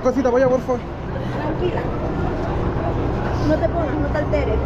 cosita para allá, por favor. Tranquila. No te alteres.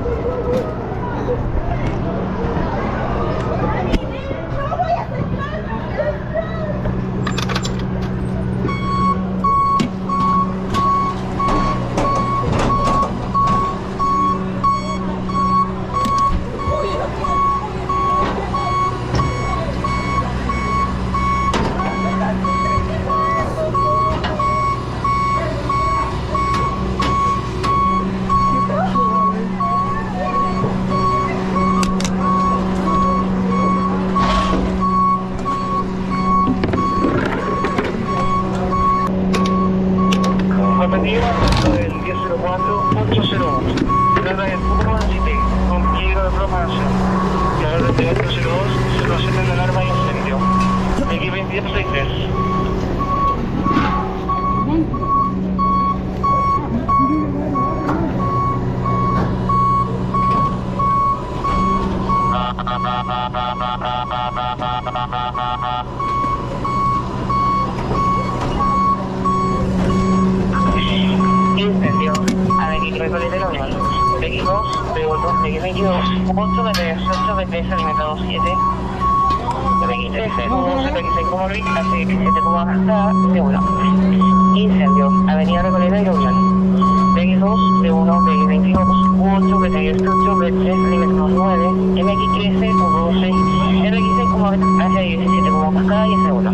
Del 1004-801 Nueva de Pullman City con peligro de programación. Cargador de 802, situación de alarma y incendio. X2263. Incendio, Avenida Recoleta de la Unión, X2, B2, X22, 8 BTS, 8 BTS alimentado 7, X13, 1, X6 como Luis, así 7 como Bajada, B1. Incendio, Avenida Recoleta de la Unión, X2, B1, X22, 8 BTS, 8 B3 alimentado 9, MX13, 1, 6, MX6 como hacia 17 como Bajada y S1.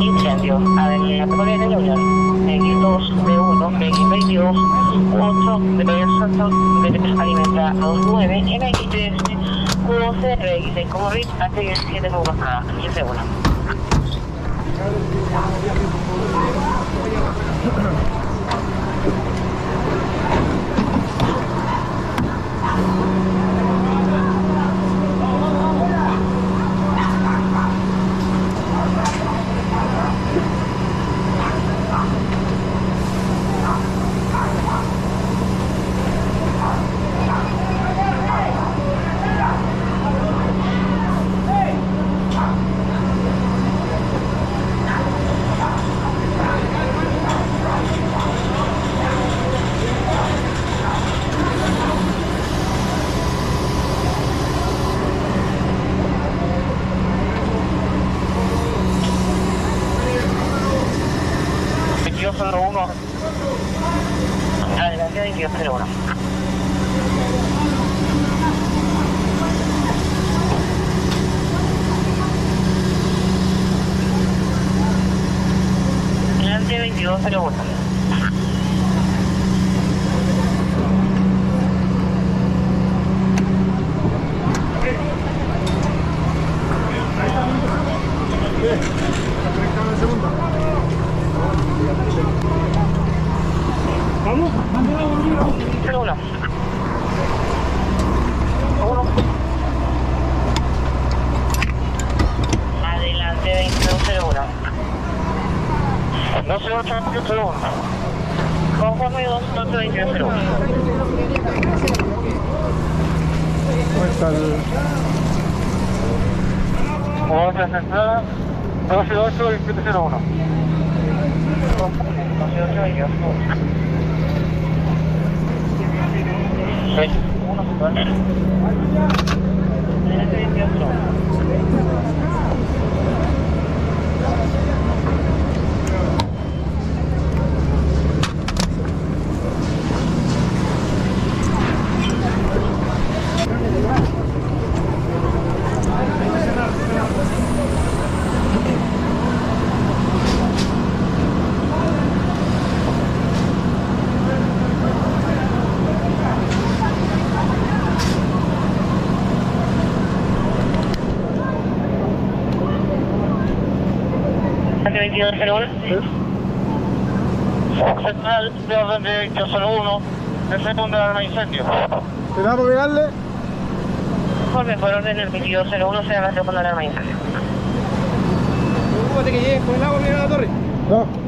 Incendio, Avenida Recoleta de la Unión. X2, B1, X22, 8, B3 alimenta 29, MX3, Q12, RX6 como RIT, H17 como bajada, y S1. Adelante 2201. Adelante 2201. ¿Vamos? Uno. Adelante 2201. 128101. Conforme 2201. ¿Cómo está el...? Otra centrada 128-2701. 2201. Central de orden de 2201. De segundo alarma de incendio. ¿Tenemos que pegarle? Conforme por orden del 2201 se da la segunda alarma de incendio. Preocúpate que llegues con el agua, mira la torre. No.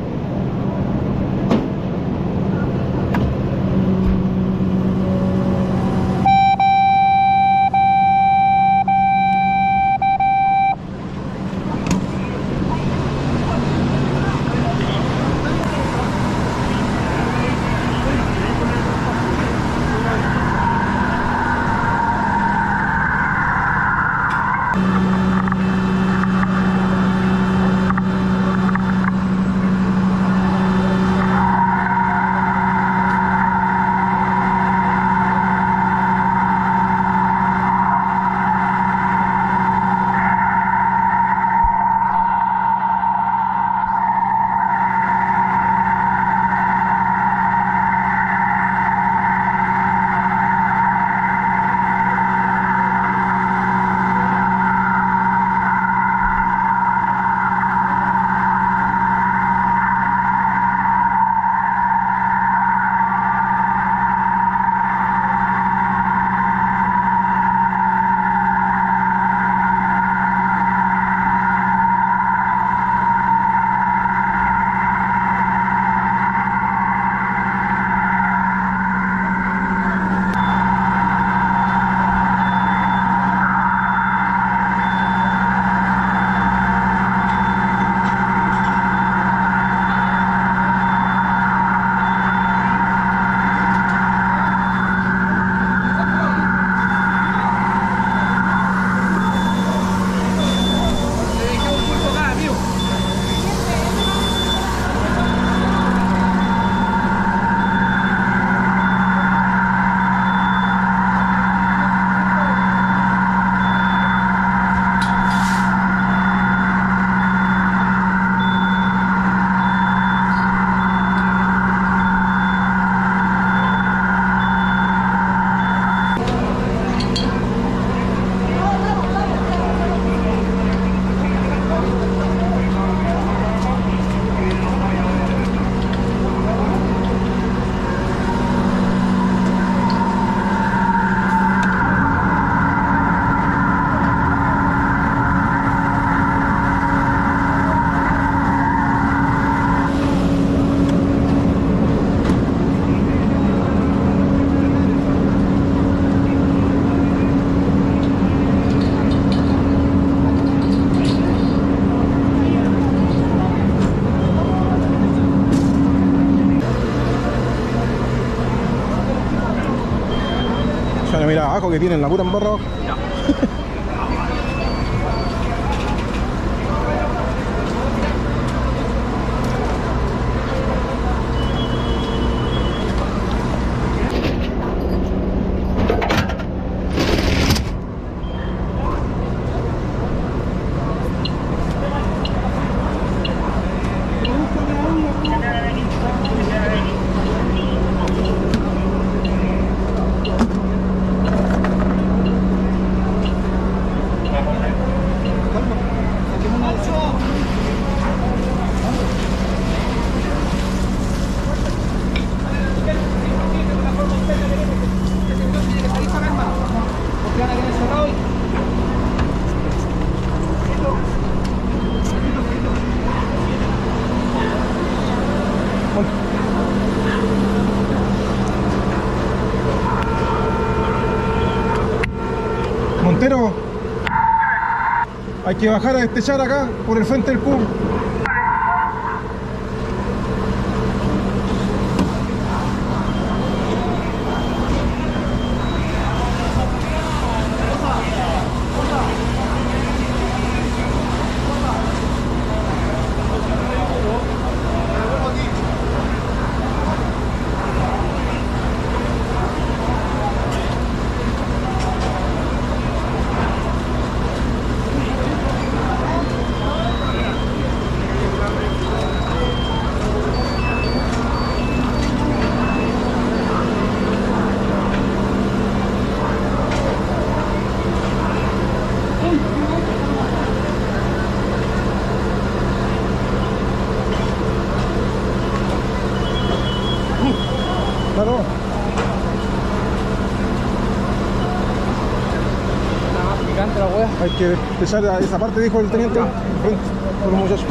abajo que tienen la pura embarra abajo. Montero, hay que bajar a destechar acá por el frente del pub. Claro. Gigante la wea. Hay que despechar a esa parte, dijo el teniente. Frente, por los muchachos.